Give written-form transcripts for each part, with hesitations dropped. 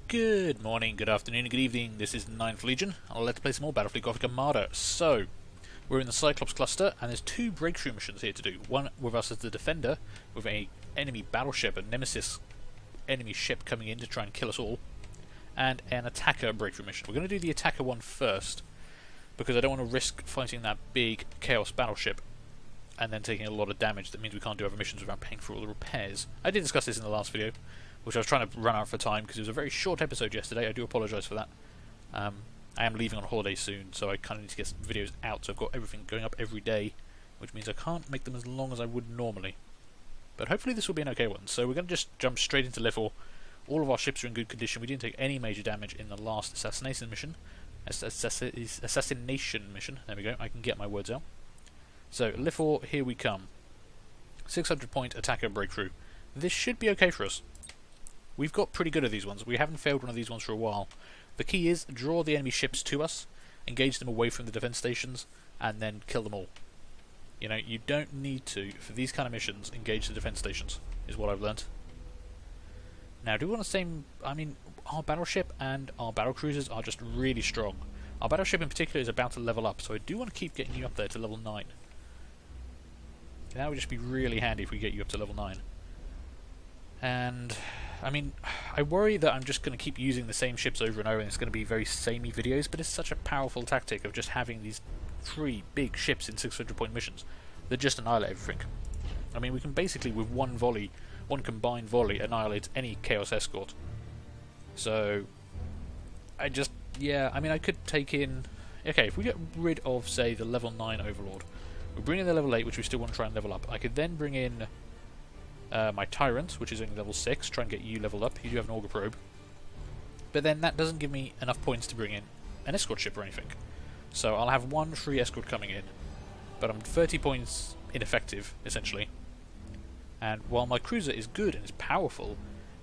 Good morning, good afternoon, and good evening. This is 9th Legion. Let's play some more Battlefleet Gothic Armada. So, we're in the Cyclops cluster, and there's two breakthrough missions here to do. One with us as the defender, with a enemy battleship, a Nemesis enemy ship coming in to try and kill us all, and an attacker breakthrough mission. We're going to do the attacker one first, because I don't want to risk fighting that big Chaos battleship and then taking a lot of damage. That means we can't do other missions without paying for all the repairs. I did discuss this in the last video, which I was trying to run out for time because it was a very short episode yesterday. I do apologise for that. I am leaving on holiday soon, so I kind of need to get some videos out, so I've got everything going up every day, which means I can't make them as long as I would normally. But hopefully this will be an okay one. So we're going to just jump straight into level. All of our ships are in good condition. We didn't take any major damage in the last assassination mission. Assassination mission. There we go. I can get my words out. So, Lifor, here we come. 600 point attacker breakthrough. This should be okay for us. We've got pretty good at these ones. We haven't failed one of these ones for a while. The key is draw the enemy ships to us, engage them away from the defense stations, and then kill them all. You know, you don't need to, for these kind of missions, engage the defense stations, is what I've learnt. Now, do we want to say, I mean, our battleship and our battlecruisers are just really strong. Our battleship in particular is about to level up, so I do want to keep getting you up there to level 9. That would just be really handy if we get you up to level 9. And, I mean, I worry that I'm just going to keep using the same ships over and over and it's going to be very samey videos, but it's such a powerful tactic of just having these 3 big ships in 600 point missions that just annihilate everything. I mean, we can basically, with one volley, one combined volley, annihilate any Chaos escort. So, I could take in... Okay, if we get rid of, say, the level 9 Overlord, we bring in the level 8, which we still want to try and level up. I could then bring in my Tyrant, which is only level 6, try and get you leveled up. You do have an Auger Probe. But then that doesn't give me enough points to bring in an escort ship or anything. So I'll have one free escort coming in, but I'm 30 points ineffective, essentially. And while my cruiser is good and is powerful,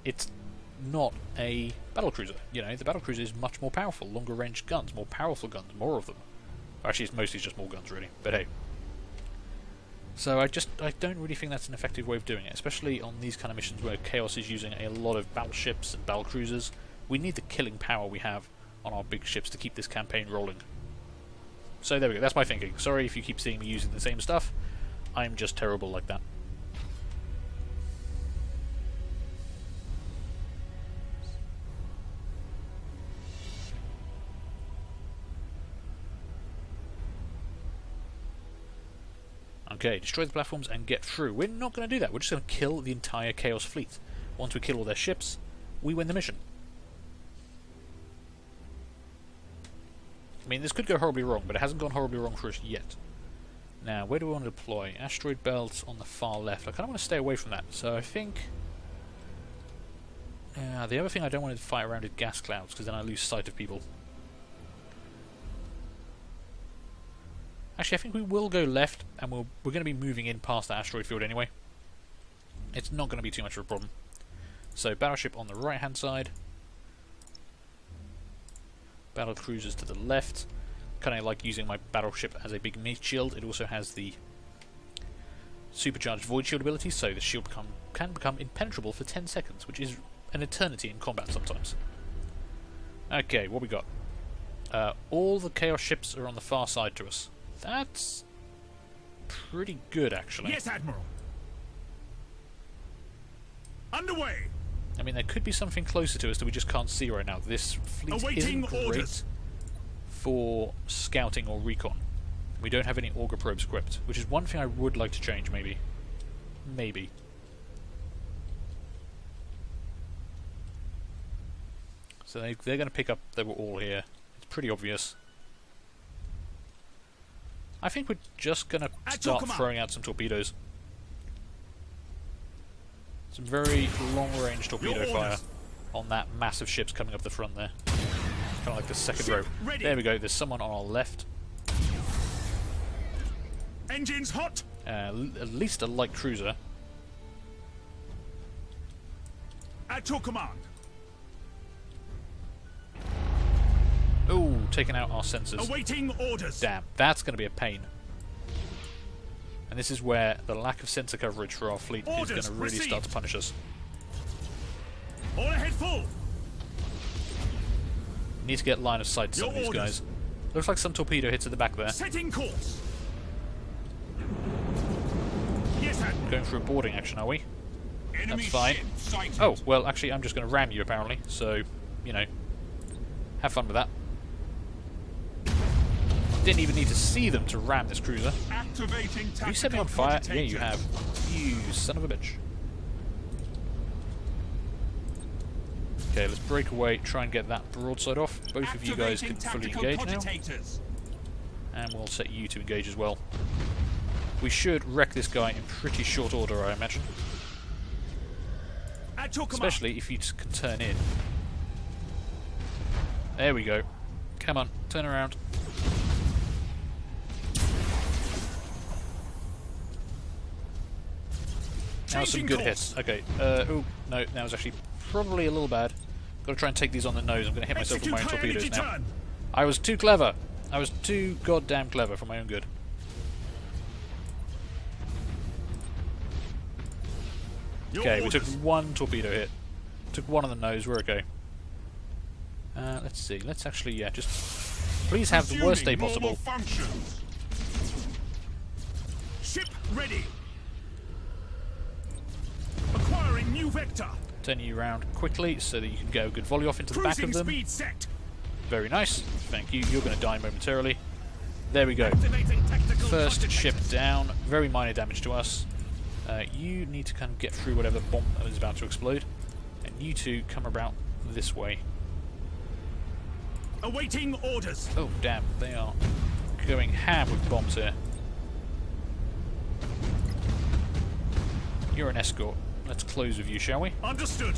it's not a battlecruiser. You know, the battlecruiser is much more powerful, longer range guns, more powerful guns, more of them. Actually, it's mostly just more guns, really. But hey. So I don't really think that's an effective way of doing it, especially on these kind of missions where Chaos is using a lot of battleships and battlecruisers. We need the killing power we have on our big ships to keep this campaign rolling. So there we go, that's my thinking. Sorry if you keep seeing me using the same stuff. I'm just terrible like that. Okay, destroy the platforms and get through. We're not going to do that. We're just going to kill the entire Chaos fleet. Once we kill all their ships, we win the mission. I mean, this could go horribly wrong, but it hasn't gone horribly wrong for us yet. Now, where do we want to deploy? Asteroid belt on the far left. I kind of want to stay away from that, so I think... the other thing I don't want to fight around is gas clouds, because then I lose sight of people. Actually, I think we will go left, and we're going to be moving in past the asteroid field anyway. It's not going to be too much of a problem. So, battleship on the right-hand side. Battle cruisers to the left. Kind of like using my battleship as a big meat shield. It also has the supercharged void shield ability, so the shield can become impenetrable for 10 seconds, which is an eternity in combat sometimes. Okay, what we got? All the Chaos ships are on the far side to us. That's pretty good, actually. Yes, Admiral. Underway. I mean, there could be something closer to us that we just can't see right now. This fleet isn't great for scouting or recon. We don't have any Auger Probes equipped, which is one thing I would like to change, maybe. Maybe. So they're going to pick up they were all here. It's pretty obvious. I think we're just going to start throwing out some torpedoes. Some very long-range torpedo fire on that massive ships coming up the front there. Kind of like the second row. There we go, there's someone on our left. Engines hot! At least a light cruiser. At your command. Oh, taking out our sensors. Awaiting orders. Damn, that's going to be a pain. And this is where the lack of sensor coverage for our fleet is going to really start to punish us. All ahead full. Need to get line of sight to some of these guys. Looks like some torpedo hits at the back there. Setting course. Yes, Admiral. Going for a boarding action, are we? Enemy That's fine. ship sighted. Oh, well, actually, I'm just going to ram you, apparently. So, you know, have fun with that. Didn't even need to see them to ram this cruiser. Activating Have you set me on fire? tactical Yeah, you have. You son of a bitch. Okay, let's break away, try and get that broadside off. Both of you guys can fully engage now. And we'll set you to engage as well. We should wreck this guy in pretty short order, I imagine. Especially if you can turn in. There we go. Come on, turn around. Now some good hits. Okay, oh, no, that was actually probably a little bad. Got to try and take these on the nose. I'm going to hit myself with my own torpedoes now. I was too clever. I was too goddamn clever for my own good. Okay, we took one torpedo hit. Took one on the nose. We're okay. Let's see. Let's actually, yeah, just please have the worst day possible. Ship ready. Acquiring new vector. Turn you around quickly so that you can get a good volley off into the back of them. Speed set. Very nice. Thank you. You're going to die momentarily. There we go. First ship down. Very minor damage to us. You need to kind of get through whatever bomb is about to explode. And you two come about this way. Awaiting orders. Oh, damn. They are going ham with bombs here. You're an escort. Let's close with you, shall we? Understood.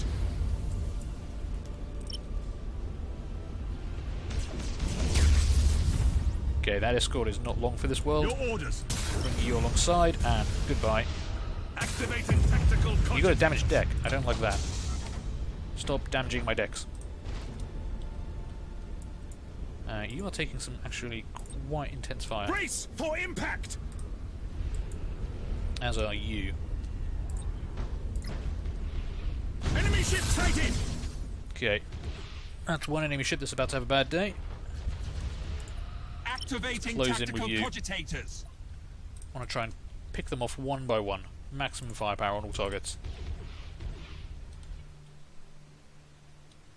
Okay, that escort is not long for this world. Your orders. Bring you alongside, and goodbye. Activating tactical. You got a damaged deck. I don't like that. Stop damaging my decks. You are taking some actually quite intense fire. Brace for impact. As are you. Enemy ship sighted. Okay. That's one enemy ship that's about to have a bad day. Activating Close in tactical with you. cogitators. I want to try and pick them off one by one. Maximum firepower on all targets.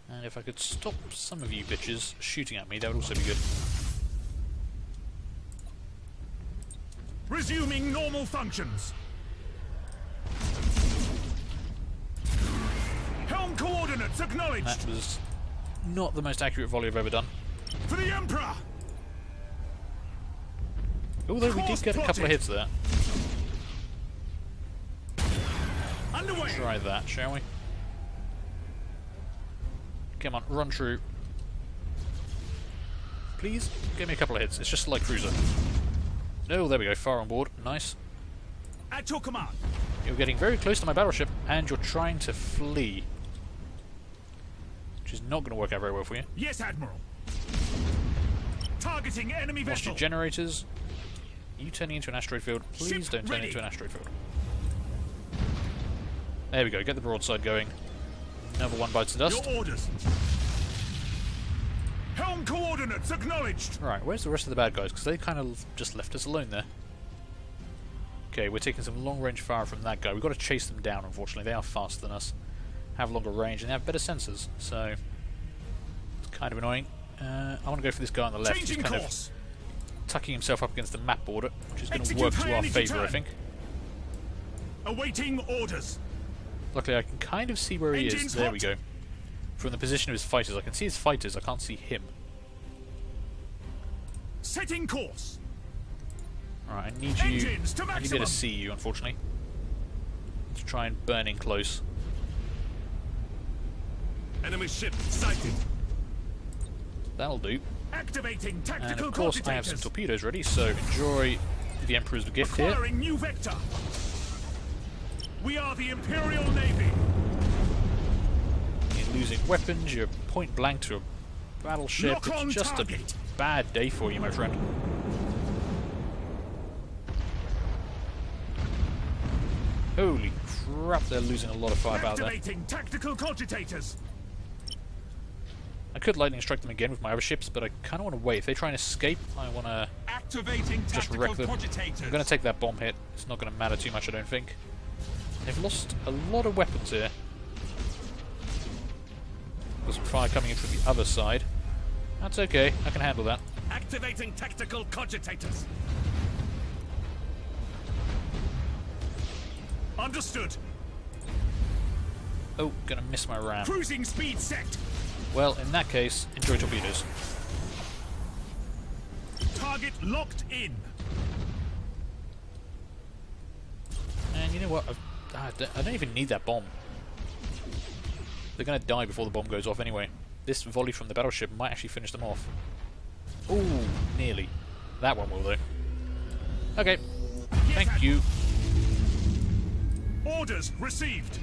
And if I could stop some of you bitches shooting at me, that would also be good. Resuming normal functions. Helm coordinates acknowledged. That was not the most accurate volley I've ever done. For the Emperor. Although we did get a couple of hits there. Underway. Try that, shall we? Come on, run through. Please, give me a couple of hits. It's just like cruiser. No, there we go. Fire on board. Nice. At your command. You're getting very close to my battleship, and you're trying to flee. Which is not going to work out very well for you. Yes, Admiral. Targeting enemy Lost vessel. your generators. You turning into an asteroid field. Please Ship don't turn ready. into an asteroid field. There we go. Get the broadside going. Another one bites the dust. Your orders. Helm coordinates acknowledged. Right, where's the rest of the bad guys? Because they kind of just left us alone there. Okay, we're taking some long-range fire from that guy. We've got to chase them down, unfortunately. They are faster than us, have longer range, and they have better sensors. So, it's kind of annoying. I want to go for this guy on the left. He's Changing kind course. of tucking himself up against the map border, which is going to Execute work to high our energy favour, I turn. think. Awaiting orders. Luckily, I can kind of see where he is. Engines There hot. we go. From the position of his fighters. I can see his fighters, I can't see him. Setting course. Alright, I need you. Engines to I need to be able maximum. to see you, unfortunately. Let's try and burn in close. Enemy ship sighted. That'll do. Activating And tactical of course, I have some cogitators. torpedoes ready, so enjoy the Emperor's gift here. Acquiring new vector. We are the Imperial Navy. You're losing weapons, you're point blank to a battleship. Lock on It's just target. a bad day for you, my friend. Holy crap, they're losing a lot of firepower there. Activating tactical cogitators. I could lightning strike them again with my other ships, but I kind of want to wait. If they try and escape, I want to just wreck them. I'm going to take that bomb hit. It's not going to matter too much, I don't think. They've lost a lot of weapons here. There's some fire coming in from the other side. That's okay, I can handle that. Activating tactical cogitators. Understood. Oh, gonna miss my ram. Cruising speed set. Well, in that case, enjoy torpedoes. Target locked in. And you know what? I don't even need that bomb. They're gonna die before the bomb goes off anyway. This volley from the battleship might actually finish them off. Ooh, nearly. That one will, though. Okay. Thank you. Orders received.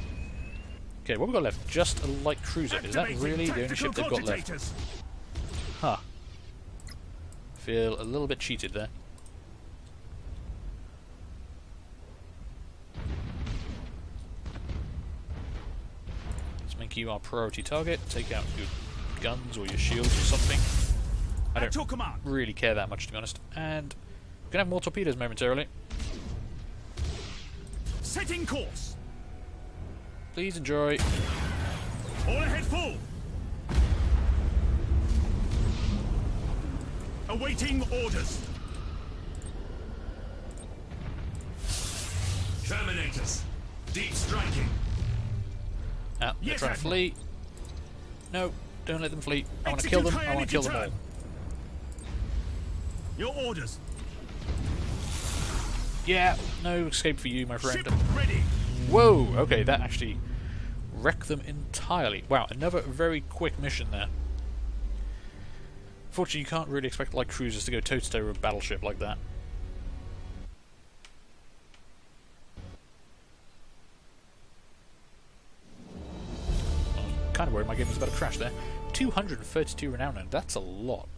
Okay, what have we got left? Just a light cruiser. Is that really the only ship they've got left? Huh. Feel a little bit cheated there. Let's make you our priority target. Take out your guns or your shields or something. I don't really care that much, to be honest. And we're gonna have more torpedoes momentarily. Setting course. Please enjoy. All ahead full. Awaiting orders. Terminators. Deep striking. Ah, they're Yes, trying to Admiral. flee. No, don't let them flee. I want to kill them. I want to kill them all. Your orders. Yeah, no escape for you, my friend. Ship ready. Whoa, okay, that actually wrecked them entirely. Wow, another very quick mission there. Fortunately, you can't really expect light cruisers to go toe-to-toe with a battleship like that. I'm kind of worried my game was about to crash there. 232 renown, and that's a lot.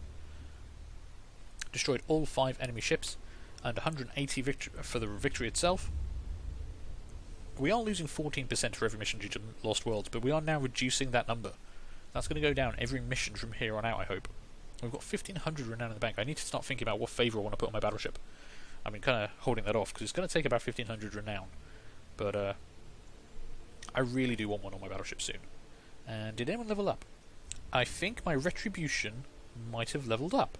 Destroyed all 5 enemy ships, and 180 for the victory itself. We are losing 14% for every mission due to lost worlds, but we are now reducing that number. That's going to go down every mission from here on out, I hope. We've got 1,500 renown in the bank. I need to start thinking about what favour I want to put on my battleship. I've been kind of holding that off, because it's going to take about 1,500 renown. But I really do want one on my battleship soon. And did anyone level up? I think my Retribution might have leveled up.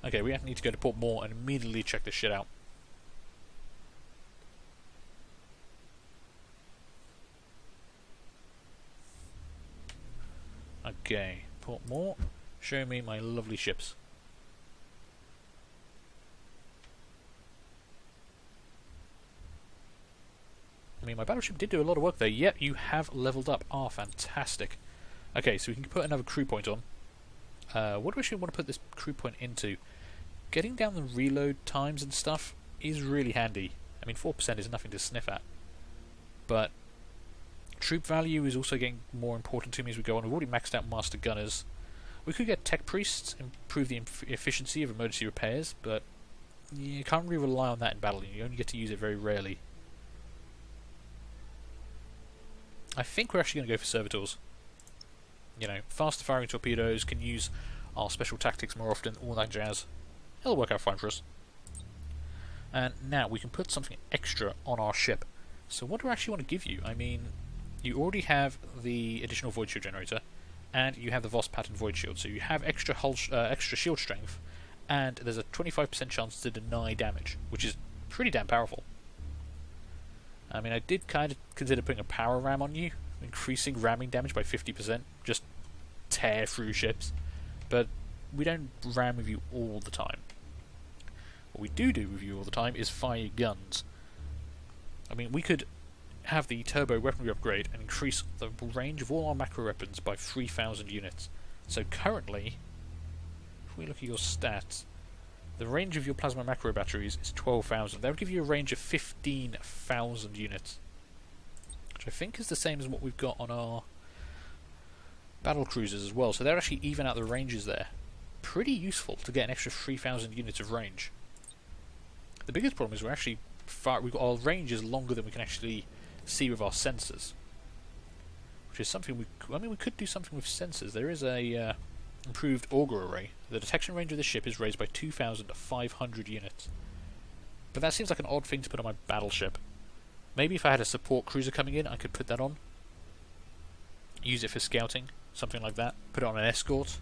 Okay, we need to go to Port Moore and immediately check this shit out. Okay, Port Moore, show me my lovely ships. I mean, my battleship did do a lot of work there. Yep, you have leveled up. Ah, fantastic. Okay, so we can put another crew point on. What do we actually want to put this crew point into? Getting down the reload times and stuff is really handy. I mean, 4% is nothing to sniff at. But troop value is also getting more important to me as we go on. We've already maxed out Master Gunners. We could get Tech Priests, improve the efficiency of emergency repairs, but you can't really rely on that in battle. You only get to use it very rarely. I think we're actually going to go for Servitors. You know, faster firing torpedoes, can use our special tactics more often, all that jazz. It'll work out fine for us. And now we can put something extra on our ship. So what do I actually want to give you? I mean, you already have the additional void shield generator, and you have the Voss pattern void shield, so you have extra extra shield strength, and there's a 25% chance to deny damage, which is pretty damn powerful. I mean, I did kind of consider putting a power ram on you, increasing ramming damage by 50%, just tear through ships, but we don't ram with you all the time. What we do with you all the time is fire guns. I mean, we could have the turbo weaponry upgrade and increase the range of all our macro weapons by 3,000 units. So currently, if we look at your stats, the range of your plasma macro batteries is 12,000. That would give you a range of 15,000 units, which I think is the same as what we've got on our battle cruisers as well. So they're actually even out the ranges there. Pretty useful to get an extra 3,000 units of range. The biggest problem is we're actually our range is longer than we can actually see with our sensors. which is something we could do something with sensors. There is a improved auger array. The detection range of the ship is raised by 2,500 units. But that seems like an odd thing to put on my battleship. Maybe if I had a support cruiser coming in, I could put that on. Use it for scouting, something like that. Put it on an escort,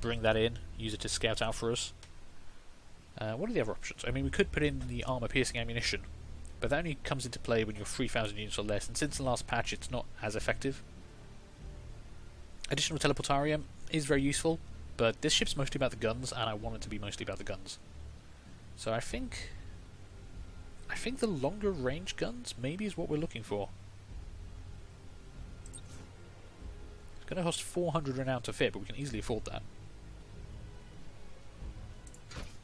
bring that in, use it to scout out for us. What are the other options? I mean, we could put in the armor-piercing ammunition, but that only comes into play when you're 3,000 units or less, and since the last patch it's not as effective. Additional teleportarium is very useful, but this ship's mostly about the guns, and I want it to be mostly about the guns. So I think the longer range guns maybe is what we're looking for. It's going to cost 400 renown to fit, but we can easily afford that.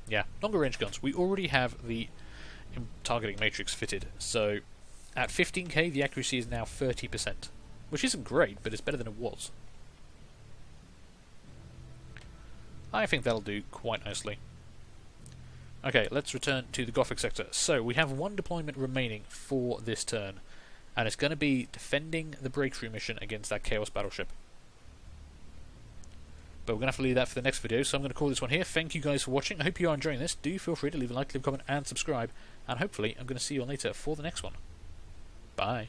Yeah, longer range guns. We already have the targeting matrix fitted, so at 15k the accuracy is now 30%, which isn't great, but it's better than it was. I think that'll do quite nicely. Okay, let's return to the Gothic sector. So, we have one deployment remaining for this turn, and it's going to be defending the breakthrough mission against that Chaos battleship. But we're going to have to leave that for the next video, so I'm going to call this one here. Thank you guys for watching. I hope you are enjoying this. Do feel free to leave a like, leave a comment, and subscribe. And hopefully, I'm going to see you all later for the next one. Bye.